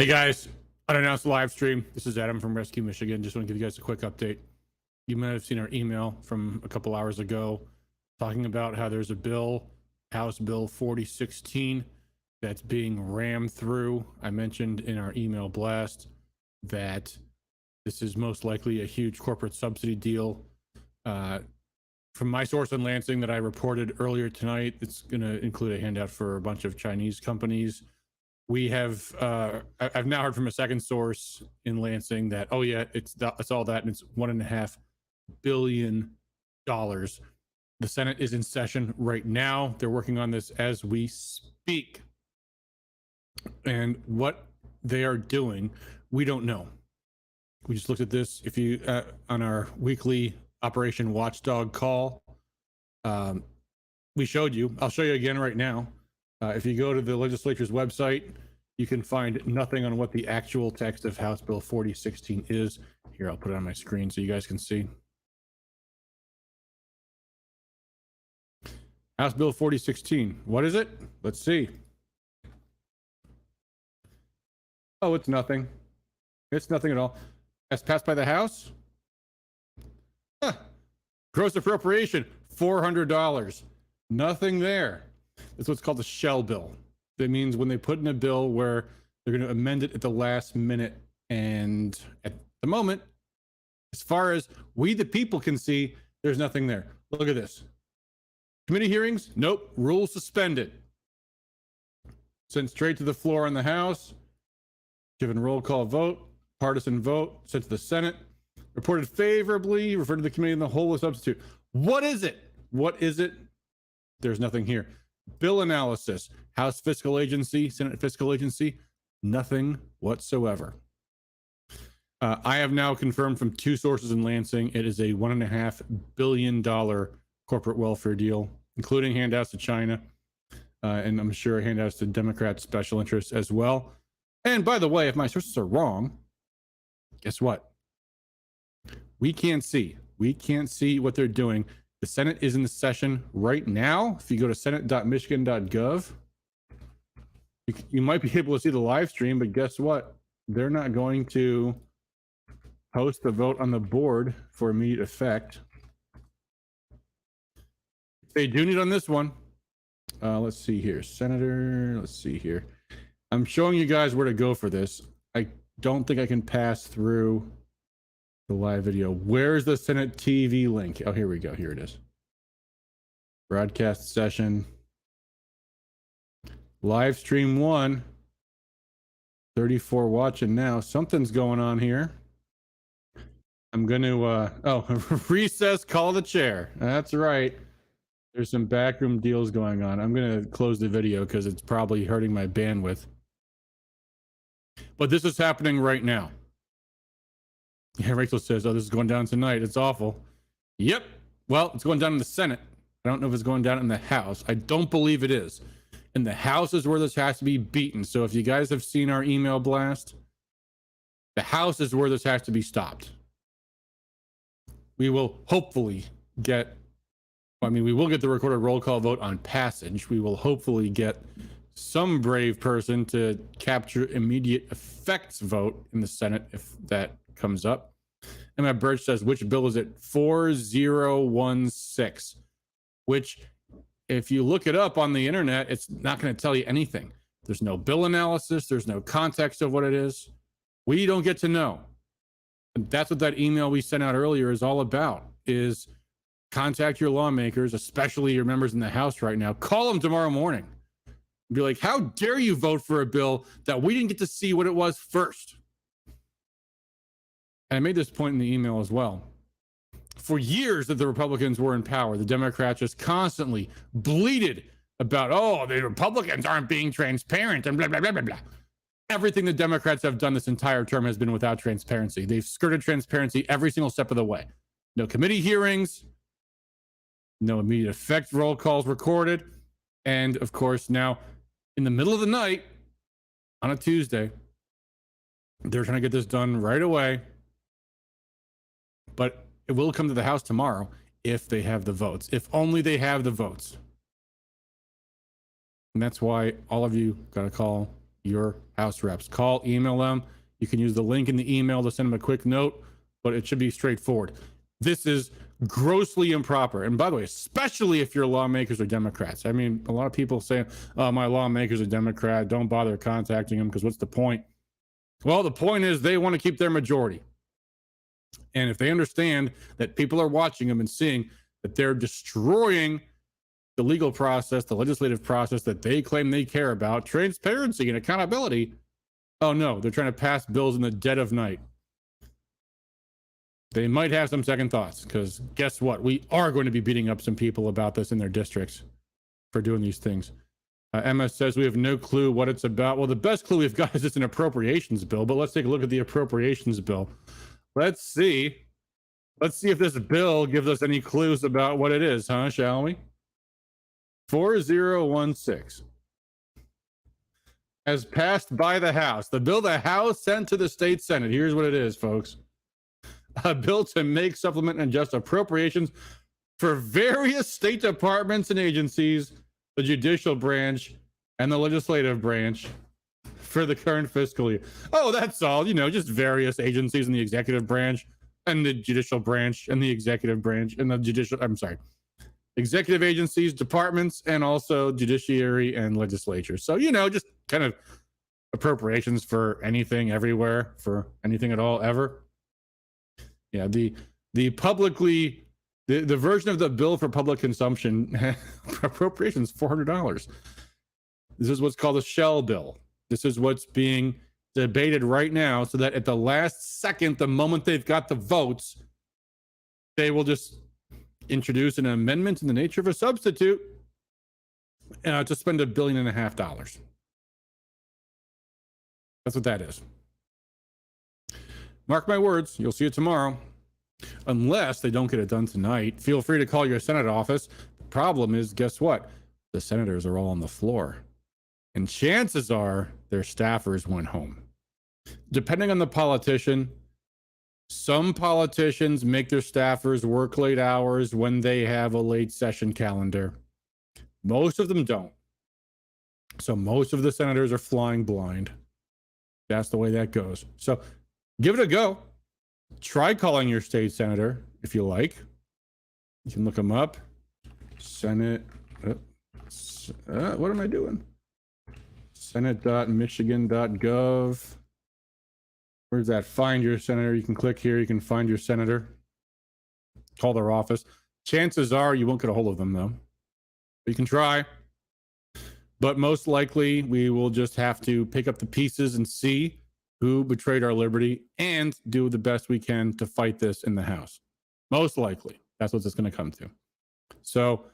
Hey guys, unannounced live stream. This is Adam from Rescue Michigan. Just want to give you guys a quick update. You might have seen our email from a couple hours ago talking about how there's a bill, House Bill 4016, that's being rammed through. I mentioned in our email blast that this is most likely a huge corporate subsidy deal. From my source in Lansing that I reported earlier tonight, it's going to include a handout for a bunch of Chinese companies. We have, I've now heard from a second source in Lansing that, oh yeah, it's all that, and it's $1.5 billion. The Senate is in session right now. They're working on this as we speak. And what they are doing, we don't know. We just looked at this. If you, on our weekly Operation Watchdog call, we showed you, I'll show you again right now. If you go to the legislature's website, you can find nothing on what the actual text of House Bill 4016 is. Here, I'll put it on my screen so you guys can see. House Bill 4016. What is it? Let's see. Oh, it's nothing. It's nothing at all. As passed by the House? Huh. Gross appropriation, $400. Nothing there. It's what's called a shell bill. That means when they put in a bill where they're going to amend it at the last minute. And at the moment, as far as we the people can see, there's nothing there. Look at this. Committee hearings? Nope. Rules suspended. Sent straight to the floor in the House. Given roll call vote. Partisan vote. Sent to the Senate. Reported favorably. Referred to the committee in the whole with substitute. What is it? What is it? There's nothing here. Bill analysis, House Fiscal Agency, Senate Fiscal Agency, nothing whatsoever. I have now confirmed from two sources in Lansing, it is a $1.5 billion corporate welfare deal, including handouts to China, and I'm sure handouts to Democrat special interests as well. And by the way, if my sources are wrong, guess what? We can't see. We can't see what they're doing. The Senate is in the session right now. If you go to senate.michigan.gov, you might be able to see the live stream, but guess what? They're not going to post the vote on the board for immediate effect. Stay tuned on this one. Let's see here. Senator, let's see here. I'm showing you guys where to go for this. I don't think I can pass through the live video. Where's the Senate TV link? Oh, here we go. Here it is. Broadcast session. Live stream 1. 34 watching now. Something's going on here. I'm going to, recess, call the chair. That's right. There's some backroom deals going on. I'm going to close the video because it's probably hurting my bandwidth. But this is happening right now. Yeah, Rachel says, oh, this is going down tonight. It's awful. Yep. Well, it's going down in the Senate. I don't know if it's going down in the House. I don't believe it is. In the House is where this has to be beaten. So if you guys have seen our email blast, the House is where this has to be stopped. We will hopefully get, we will get the recorded roll call vote on passage. We will hopefully get some brave person to capture immediate effects vote in the Senate if that comes up. Emma Birch says, which bill is it? 4016, which if you look it up on the internet, it's not going to tell you anything. There's no bill analysis. There's no context of what it is. We don't get to know. And that's what that email we sent out earlier is all about, is contact your lawmakers, especially your members in the House right now. Call them tomorrow morning. Be like, how dare you vote for a bill that we didn't get to see what it was first? And I made this point in the email as well. For years that the Republicans were in power, the Democrats just constantly bleated about, oh, the Republicans aren't being transparent and blah, blah, blah, blah, blah. Everything the Democrats have done this entire term has been without transparency. They've skirted transparency every single step of the way. No committee hearings, no immediate effect roll calls recorded. And of course, now in the middle of the night on a Tuesday, they're trying to get this done right away. But it will come to the House tomorrow if they have the votes, if only they have the votes. And that's why all of you got to call your House reps. Call, email them. You can use the link in the email to send them a quick note, but it should be straightforward. This is grossly improper. And by the way, especially if your lawmakers are Democrats. I mean, a lot of people say, oh, my lawmakers are Democrat. Don't bother contacting them because what's the point? Well, the point is they want to keep their majority. And if they understand that people are watching them and seeing that they're destroying the legal process, the legislative process that they claim they care about, transparency and accountability, oh no, they're trying to pass bills in the dead of night. They might have some second thoughts because guess what? We are going to be beating up some people about this in their districts for doing these things. Emma says we have no clue what it's about. Well, the best clue we've got is it's an appropriations bill, but let's take a look at the appropriations bill. Let's see if this bill gives us any clues about what it is, huh? Shall we? 4016. As passed by the House. The bill the House sent to the state Senate. Here's what it is, folks. A bill to make, supplement, and adjust appropriations for various state departments and agencies, the judicial branch, and the legislative branch for the current fiscal year. Oh, that's all. You know, just various agencies in the executive branch and the judicial branch and the executive branch and the judicial, executive agencies, departments, and also judiciary and legislature. So, you know, just kind of appropriations for anything, everywhere, for anything at all, ever. Yeah, the version of the bill for public consumption appropriations $400. This is what's called a shell bill. This is what's being debated right now, so that at the last second, the moment they've got the votes, they will just introduce an amendment in the nature of a substitute to spend $1.5 billion. That's what that is. Mark my words, you'll see it tomorrow. Unless they don't get it done tonight, feel free to call your Senate office. The problem is, guess what? The senators are all on the floor. And chances are their staffers went home. Depending on the politician, some politicians make their staffers work late hours when they have a late session calendar. Most of them don't. So most of the senators are flying blind. That's the way that goes. So give it a go. Try calling your state senator if you like. You can look them up. Senate. What am I doing? Senate.michigan.gov. Where's that? Find your senator. You can click here. You can find your senator. Call their office. Chances are you won't get a hold of them, though. You can try. But most likely, we will just have to pick up the pieces and see who betrayed our liberty and do the best we can to fight this in the House. Most likely. That's what it's going to come to. So,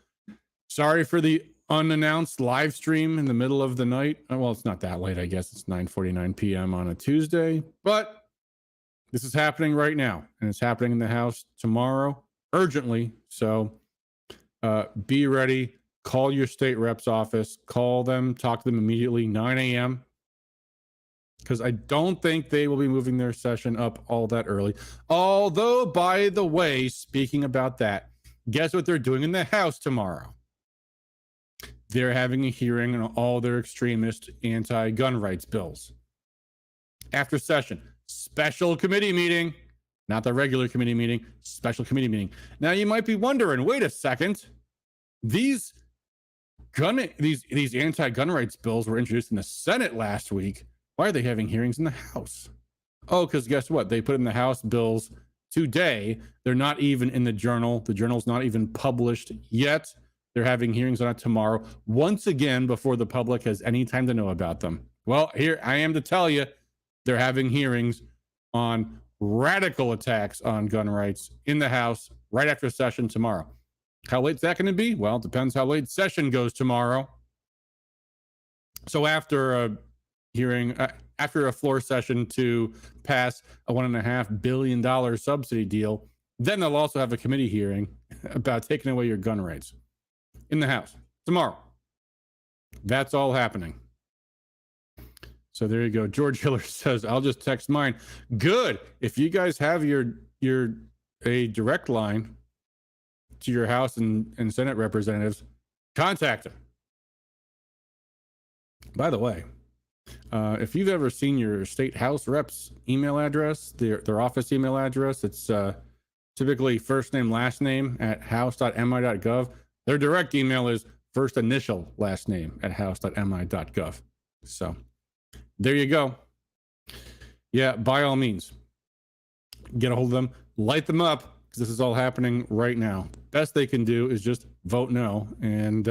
sorry for the unannounced live stream in the middle of the night. Well, it's not that late, I guess. It's 9:49 p.m. on a Tuesday. But this is happening right now. And it's happening in the House tomorrow, urgently. So, be ready. Call your state rep's office. Call them. Talk to them immediately, 9 a.m. Because I don't think they will be moving their session up all that early. Although, by the way, speaking about that, guess what they're doing in the House tomorrow? They're having a hearing on all their extremist anti-gun rights bills. After session, special committee meeting, not the regular committee meeting, special committee meeting. Now you might be wondering, wait a second, these anti-gun rights bills were introduced in the Senate last week. Why are they having hearings in the House? Oh, because guess what? They put in the House bills today. They're not even in the journal. The journal's not even published yet. They're having hearings on it tomorrow, once again, before the public has any time to know about them. Well, here I am to tell you, they're having hearings on radical attacks on gun rights in the House right after session tomorrow. How late is that going to be? Well, it depends how late session goes tomorrow. So after a hearing, after a floor session to pass a $1.5 billion subsidy deal, then they'll also have a committee hearing about taking away your gun rights in the House tomorrow. That's all happening. So there you go. George Hiller says, I'll just text mine. Good. If you guys have a direct line to your House and Senate representatives, contact them. By the way, If you've ever seen your state house rep's email address, their office email address, it's typically first name, last name at house.mi.gov. Their direct email is first initial, last name at house.mi.gov. So there you go. Yeah, by all means, get a hold of them, light them up, because this is all happening right now. Best they can do is just vote no, and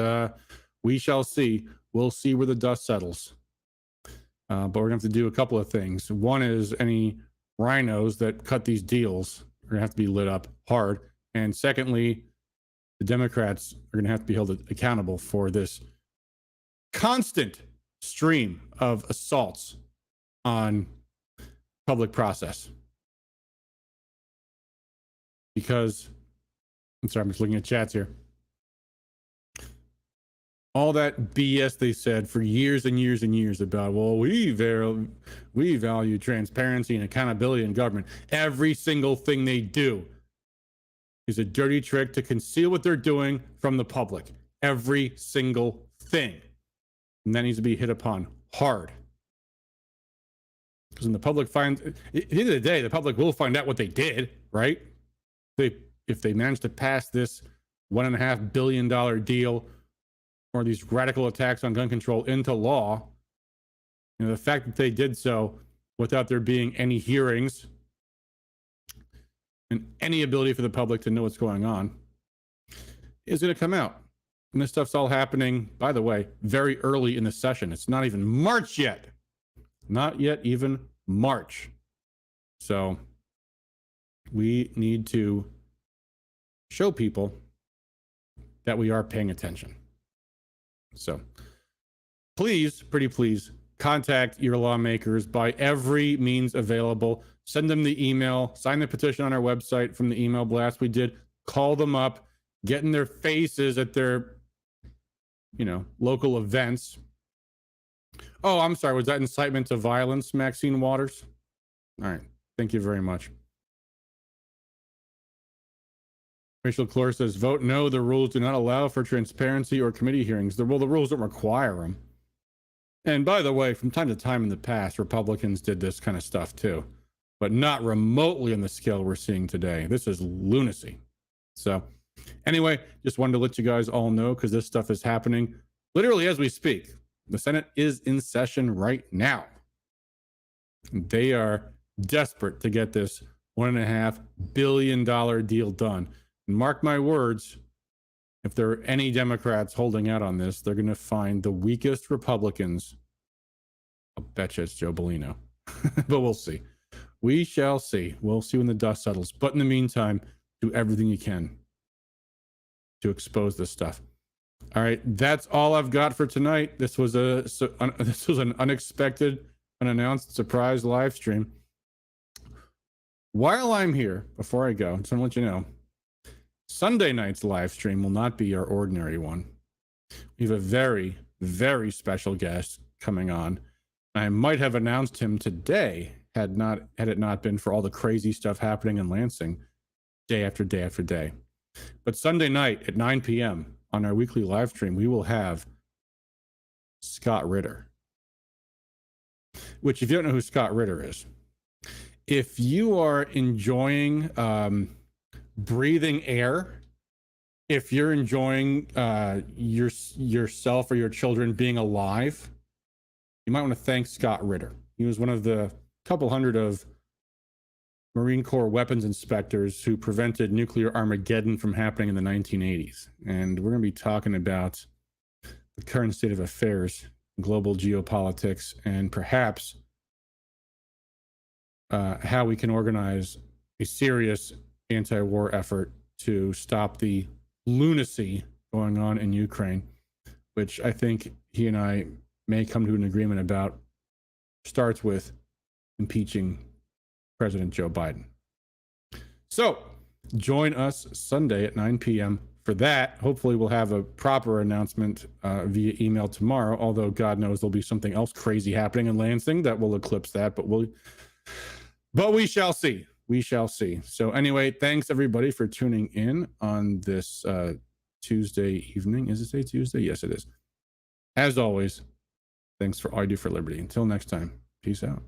we shall see. We'll see where the dust settles. But we're going to have to do a couple of things. One is any rhinos that cut these deals are going to have to be lit up hard. And secondly, the Democrats are going to have to be held accountable for this constant stream of assaults on public process. Because, I'm sorry, I'm just looking at chats here. All that BS they said for years and years and years about, well, we value transparency and accountability in government. Every single thing they do is a dirty trick to conceal what they're doing from the public. Every single thing. And that needs to be hit upon hard. Because when the public finds, at the end of the day, the public will find out what they did, right? If they manage to pass this $1.5 billion deal or these radical attacks on gun control into law, you know, the fact that they did so without there being any hearings and any ability for the public to know what's going on is going to come out. And this stuff's all happening, by the way, very early in the session. It's not even March yet. Not yet even March. So we need to show people that we are paying attention. So please, pretty please, contact your lawmakers by every means available. Send them the email, sign the petition on our website from the email blast we did, call them up, get in their faces at their, local events. Oh, I'm sorry. Was that incitement to violence, Maxine Waters? All right. Thank you very much. Rachel Clore says, vote no. The rules do not allow for transparency or committee hearings. The rules don't require them. And by the way, from time to time in the past, Republicans did this kind of stuff too, but not remotely on the scale we're seeing today. This is lunacy. So anyway, just wanted to let you guys all know, because this stuff is happening literally as we speak. The Senate is in session right now. They are desperate to get this $1.5 billion deal done. And mark my words, if there are any Democrats holding out on this, they're going to find the weakest Republicans. I'll bet you it's Joe Bellino. But we'll see. We shall see. We'll see when the dust settles. But in the meantime, do everything you can to expose this stuff. All right, that's all I've got for tonight. This was an unexpected, unannounced surprise live stream. While I'm here, before I go, just want to let you know, Sunday night's live stream will not be our ordinary one. We have a very, very special guest coming on. I might have announced him today had it not been for all the crazy stuff happening in Lansing day after day after day. But Sunday night at 9 p.m. on our weekly live stream, we will have Scott Ritter. Which, if you don't know who Scott Ritter is, if you are enjoying breathing air, if you're enjoying yourself or your children being alive, you might want to thank Scott Ritter. He was one of the couple hundred of Marine Corps weapons inspectors who prevented nuclear Armageddon from happening in the 1980s. And we're going to be talking about the current state of affairs, global geopolitics, and perhaps how we can organize a serious anti-war effort to stop the lunacy going on in Ukraine, which I think he and I may come to an agreement about, starts with impeaching President Joe Biden. So join us Sunday at 9 p.m. for that. Hopefully we'll have a proper announcement via email tomorrow, although God knows there'll be something else crazy happening in Lansing that will eclipse that, but we shall see. We shall see. So anyway, thanks everybody for tuning in on this Tuesday evening. Is it a Tuesday? Yes, it is. As always, Thanks for all you do for liberty. Until next time, peace out.